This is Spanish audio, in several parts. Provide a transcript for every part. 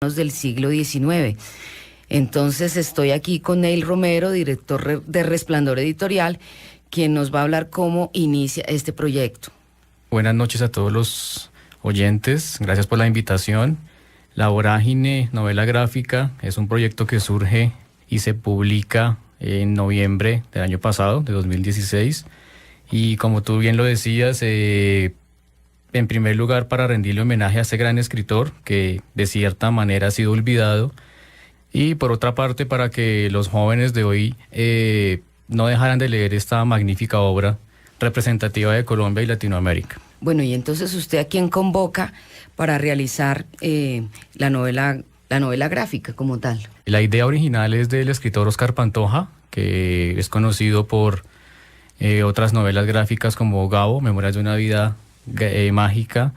del siglo XIX. Entonces estoy aquí con Neil Romero, director de Resplandor Editorial, quien nos va a hablar cómo inicia este proyecto. Buenas noches a todos los oyentes, gracias por la invitación. La Vorágine, novela gráfica, es un proyecto que surge y se publica en noviembre del año pasado, de 2016. Y como tú bien lo decías, en primer lugar para rendirle homenaje a este gran escritor que de cierta manera ha sido olvidado, y por otra parte para que los jóvenes de hoy no dejaran de leer esta magnífica obra representativa de Colombia y Latinoamérica. Bueno, y entonces usted a quién convoca para realizar la novela gráfica como tal. La idea original es del escritor Óscar Pantoja, que es conocido por otras novelas gráficas como Gabo, Memorias de una vida mágica,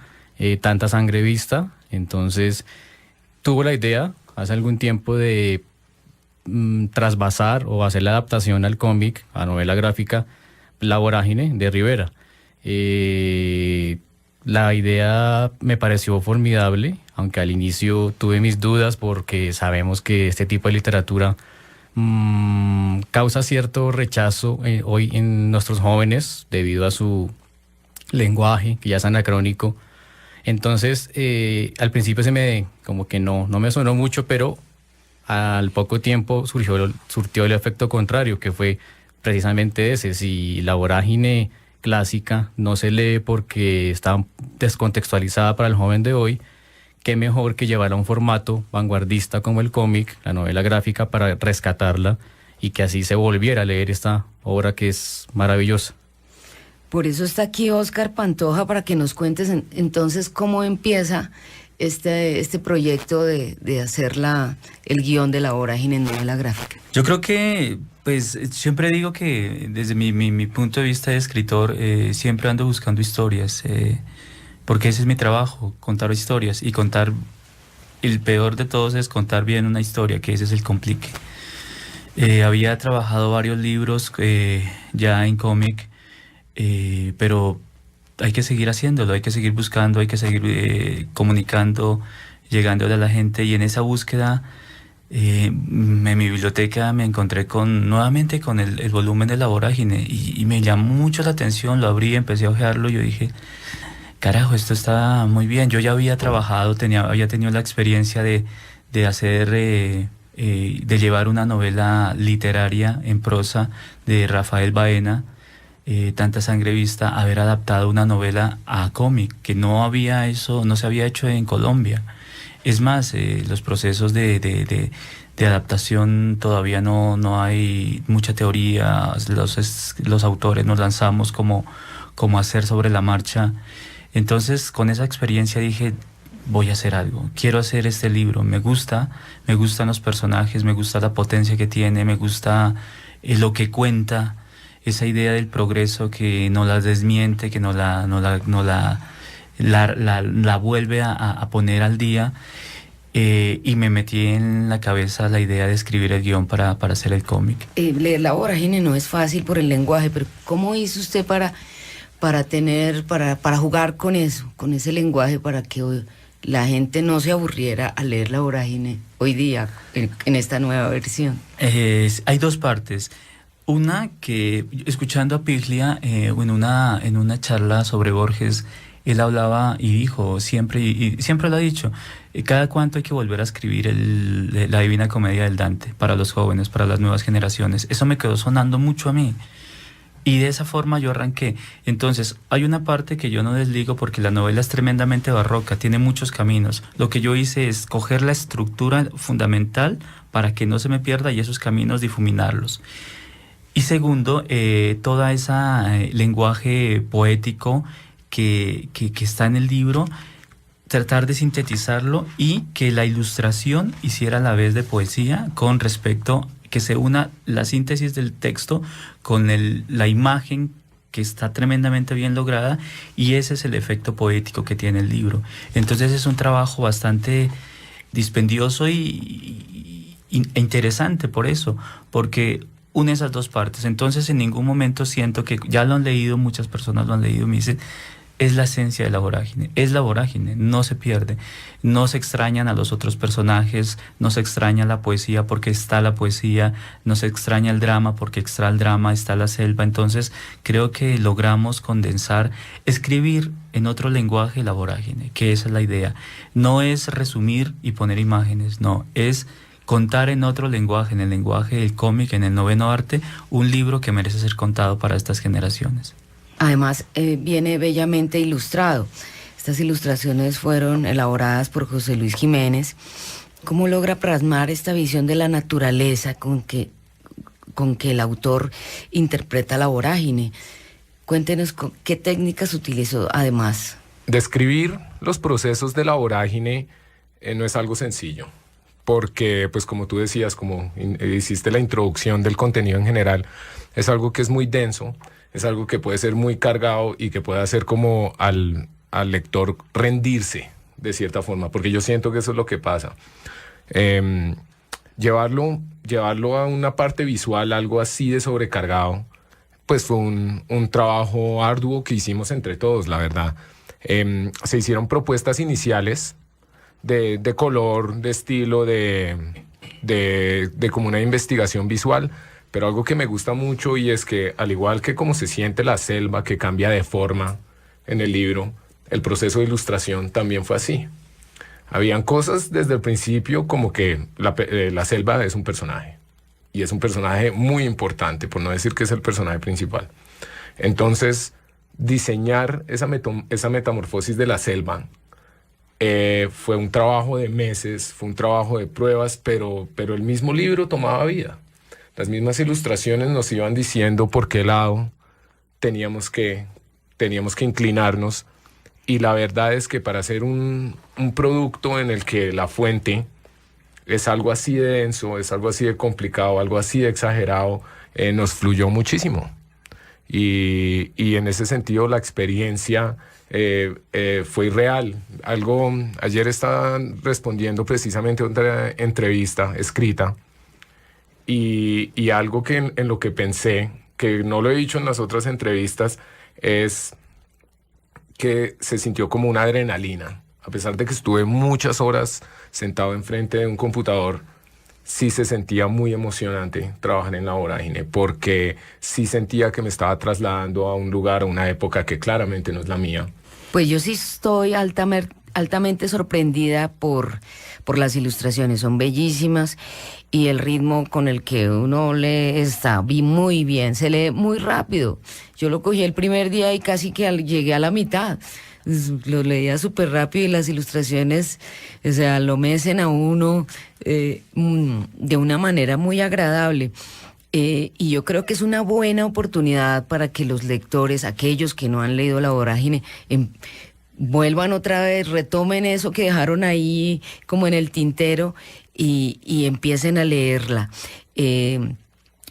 Tanta sangre vista. Entonces tuvo la idea hace algún tiempo de trasvasar o hacer la adaptación al cómic, a novela gráfica, La Vorágine de Rivera. La idea me pareció formidable, aunque al inicio tuve mis dudas porque sabemos que este tipo de literatura causa cierto rechazo hoy en nuestros jóvenes debido a su lenguaje, que ya es anacrónico. Entonces, al principio como que no me sonó mucho, pero al poco tiempo surtió el efecto contrario, que fue precisamente ese. Si La Vorágine clásica no se lee porque está descontextualizada para el joven de hoy, qué mejor que llevarla a un formato vanguardista como el cómic, la novela gráfica, para rescatarla y que así se volviera a leer esta obra que es maravillosa. Por eso está aquí Óscar Pantoja, para que nos cuentes entonces cómo empieza este proyecto de hacer el guión de La Vorágine en novela gráfica. Yo creo que, pues, siempre digo que desde mi punto de vista de escritor, siempre ando buscando historias, porque ese es mi trabajo, contar historias, y contar, el peor de todos es contar bien una historia, que ese es el complique. Había trabajado varios libros ya en cómic, pero hay que seguir haciéndolo, hay que seguir buscando, hay que seguir comunicando, llegándole a la gente, y en esa búsqueda en mi biblioteca me encontré nuevamente con el volumen de La Vorágine y me llamó mucho la atención. Lo abrí, empecé a hojearlo y yo dije, carajo, esto está muy bien. Yo ya había trabajado, había tenido la experiencia de hacer, de llevar una novela literaria en prosa de Rafael Baena, Tanta sangre vista, haber adaptado una novela a cómic, que no se había hecho en Colombia. Es más, los procesos de adaptación todavía no hay mucha teoría. Los autores nos lanzamos como hacer sobre la marcha. Entonces, con esa experiencia dije, voy a hacer algo, quiero hacer este libro. Me gustan los personajes, me gusta la potencia que tiene, me gusta lo que cuenta, esa idea del progreso que no la desmiente, que no la vuelve a poner al día, y me metí en la cabeza la idea de escribir el guión para hacer el cómic. Leer La Vorágine no es fácil por el lenguaje, pero ¿cómo hizo usted para jugar con eso, con ese lenguaje, para que la gente no se aburriera al leer La Vorágine hoy día en esta nueva versión? Hay dos partes. Una, que escuchando a Piglia en una charla sobre Borges, él hablaba y dijo siempre, y siempre lo ha dicho, cada cuánto hay que volver a escribir la Divina Comedia del Dante para los jóvenes, para las nuevas generaciones. Eso me quedó sonando mucho a mí. Y de esa forma yo arranqué. Entonces, hay una parte que yo no desligo porque la novela es tremendamente barroca, tiene muchos caminos. Lo que yo hice es coger la estructura fundamental para que no se me pierda y esos caminos difuminarlos. Y segundo, todo ese lenguaje poético que está en el libro, tratar de sintetizarlo y que la ilustración hiciera a la vez de poesía, con respecto que se una la síntesis del texto con la imagen, que está tremendamente bien lograda, y ese es el efecto poético que tiene el libro. Entonces es un trabajo bastante dispendioso e interesante por eso, porque une esas dos partes. Entonces en ningún momento siento que, ya lo han leído, muchas personas lo han leído y me dicen, es la esencia de la vorágine, es la vorágine, no se pierde, no se extrañan a los otros personajes, no se extraña la poesía porque está la poesía, no se extraña el drama porque está el drama, está la selva. Entonces creo que logramos condensar, escribir en otro lenguaje la vorágine, que esa es la idea. No es resumir y poner imágenes, no, es contar en otro lenguaje, en el lenguaje del cómic, en el noveno arte, un libro que merece ser contado para estas generaciones. Además, viene bellamente ilustrado. Estas ilustraciones fueron elaboradas por José Luis Jiménez. ¿Cómo logra plasmar esta visión de la naturaleza con que el autor interpreta la vorágine? Cuéntenos qué técnicas utilizó además. Describir los procesos de la vorágine no es algo sencillo, porque, pues como tú decías, como hiciste la introducción del contenido en general, es algo que es muy denso, es algo que puede ser muy cargado y que puede hacer como al lector rendirse de cierta forma, porque yo siento que eso es lo que pasa. Llevarlo a una parte visual, algo así de sobrecargado, pues fue un trabajo arduo que hicimos entre todos, la verdad. Se hicieron propuestas iniciales de color, de estilo, de como una investigación visual, pero algo que me gusta mucho, y es que al igual que como se siente la selva que cambia de forma en el libro, el proceso de ilustración también fue así. Habían cosas desde el principio como que la selva es un personaje, y es un personaje muy importante, por no decir que es el personaje principal. Entonces, diseñar esa metamorfosis de la selva fue un trabajo de meses, fue un trabajo de pruebas, pero el mismo libro tomaba vida. Las mismas ilustraciones nos iban diciendo por qué lado teníamos que inclinarnos, y la verdad es que para hacer un producto en el que la fuente es algo así de denso, es algo así de complicado, algo así de exagerado, nos fluyó muchísimo. Y en ese sentido la experiencia fue irreal. Ayer estaba respondiendo precisamente a otra entrevista escrita, y algo que en lo que pensé, que no lo he dicho en las otras entrevistas, es que se sintió como una adrenalina. A pesar de que estuve muchas horas sentado enfrente de un computador, sí se sentía muy emocionante trabajar en la vorágine, porque sí sentía que me estaba trasladando a un lugar, a una época que claramente no es la mía. Pues yo sí estoy altamente sorprendida por las ilustraciones, son bellísimas, y el ritmo con el que uno lee vi muy bien, se lee muy rápido. Yo lo cogí el primer día y casi que llegué a la mitad. Lo leía súper rápido, y las ilustraciones, o sea, lo mecen a uno de una manera muy agradable. Y yo creo que es una buena oportunidad para que los lectores, aquellos que no han leído La Vorágine, vuelvan otra vez, retomen eso que dejaron ahí como en el tintero, y empiecen a leerla.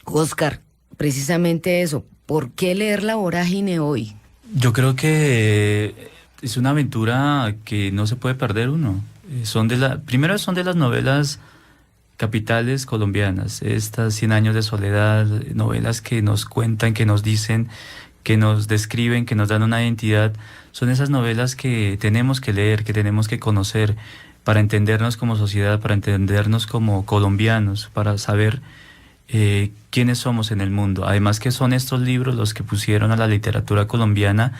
Oscar, precisamente eso, ¿por qué leer La Vorágine hoy? Yo creo que es una aventura que no se puede perder uno. Primero son de las novelas capitales colombianas, estas 100 años de soledad, novelas que nos cuentan, que nos dicen, que nos describen, que nos dan una identidad. Son esas novelas que tenemos que leer, que tenemos que conocer para entendernos como sociedad, para entendernos como colombianos, para saber quiénes somos en el mundo. Además que son estos libros los que pusieron a la literatura colombiana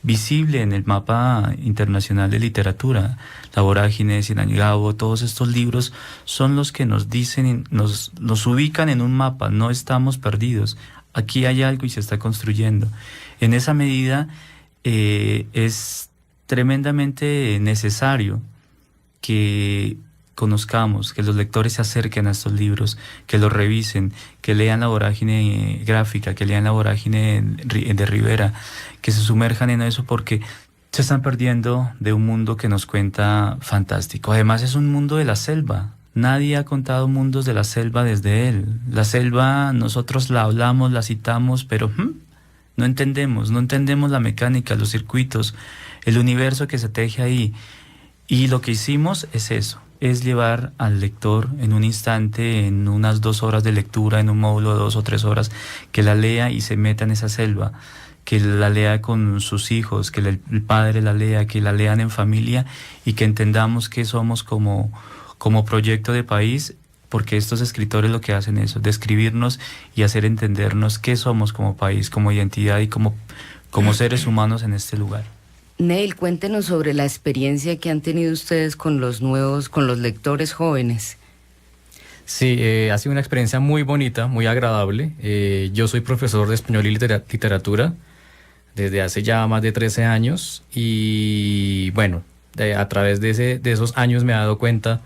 visible en el mapa internacional de literatura. La Vorágine, Cien años, Gabo, todos estos libros son los que nos dicen, nos ubican en un mapa, no estamos perdidos. Aquí hay algo y se está construyendo. En esa medida es tremendamente necesario que conozcamos, que los lectores se acerquen a estos libros, que los revisen, que lean La Vorágine gráfica, que lean La Vorágine de Rivera, que se sumerjan en eso, porque se están perdiendo de un mundo que nos cuenta fantástico. Además es un mundo de la selva. Nadie ha contado mundos de la selva desde él. La selva nosotros la hablamos, la citamos, pero no entendemos la mecánica, los circuitos, el universo que se teje ahí. Y lo que hicimos es eso, es llevar al lector en un instante, en unas 2 horas de lectura, en un módulo de 2 o 3 horas, que la lea y se meta en esa selva, que la lea con sus hijos, que el padre la lea, que la lean en familia y que entendamos qué somos como proyecto de país, porque estos escritores lo que hacen es describirnos y hacer entendernos qué somos como país, como identidad y como seres humanos en este lugar. Neil, cuéntenos sobre la experiencia que han tenido ustedes con los lectores jóvenes. Sí, ha sido una experiencia muy bonita, muy agradable. Yo soy profesor de español y literatura desde hace ya más de 13 años y bueno, a través de esos años me he dado cuenta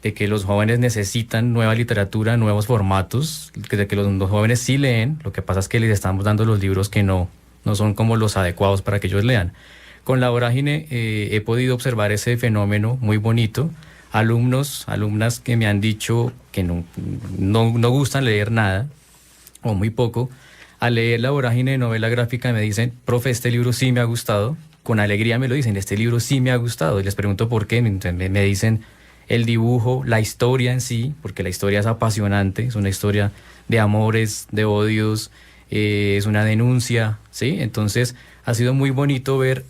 de que los jóvenes necesitan nueva literatura, nuevos formatos, de que los jóvenes sí leen, lo que pasa es que les estamos dando los libros que no son como los adecuados para que ellos lean. Con La Vorágine he podido observar ese fenómeno muy bonito. Alumnas que me han dicho que no gustan leer nada, o muy poco, al leer La Vorágine de novela gráfica me dicen, profe, este libro sí me ha gustado, con alegría me lo dicen, este libro sí me ha gustado, y les pregunto por qué, me dicen el dibujo, la historia en sí, porque la historia es apasionante, es una historia de amores, de odios, es una denuncia, ¿sí? Entonces ha sido muy bonito ver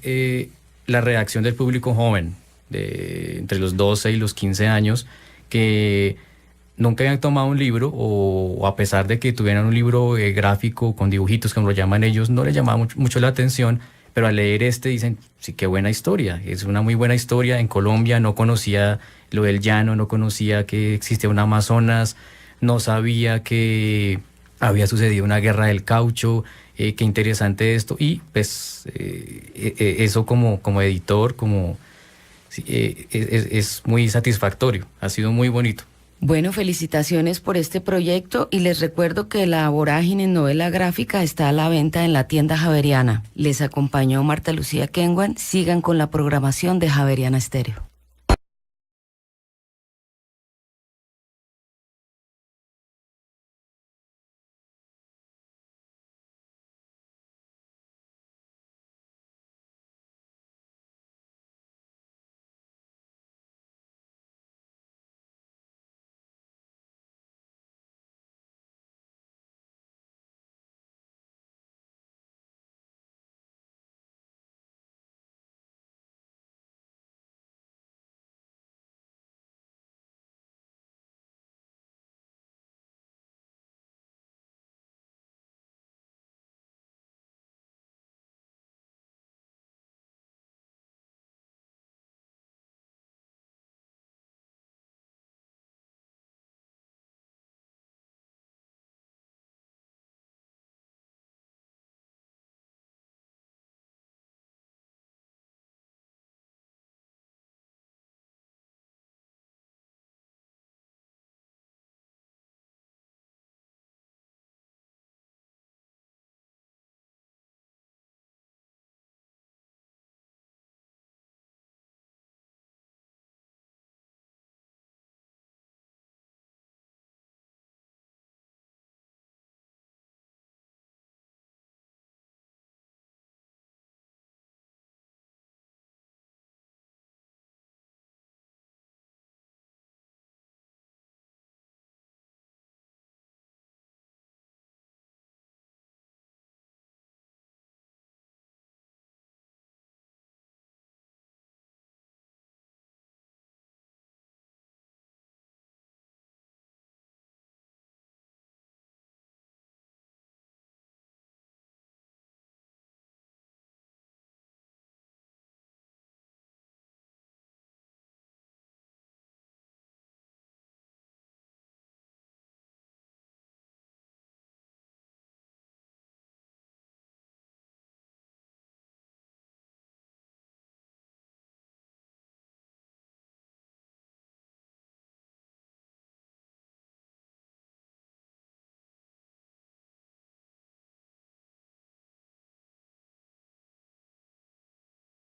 la reacción del público joven, entre los 12 y los 15 años, que nunca habían tomado un libro, o a pesar de que tuvieran un libro gráfico con dibujitos, como lo llaman ellos, no les llamaba mucho la atención, pero al leer dicen, sí, qué buena historia, es una muy buena historia. En Colombia no conocía lo del llano, no conocía que existía un Amazonas, no sabía que había sucedido una guerra del caucho, qué interesante esto, y pues eso como editor, es muy satisfactorio, ha sido muy bonito. Bueno, felicitaciones por este proyecto y les recuerdo que La Vorágine en novela gráfica está a la venta en la tienda Javeriana. Les acompañó Marta Lucía Kenguan. Sigan con la programación de Javeriana Estéreo.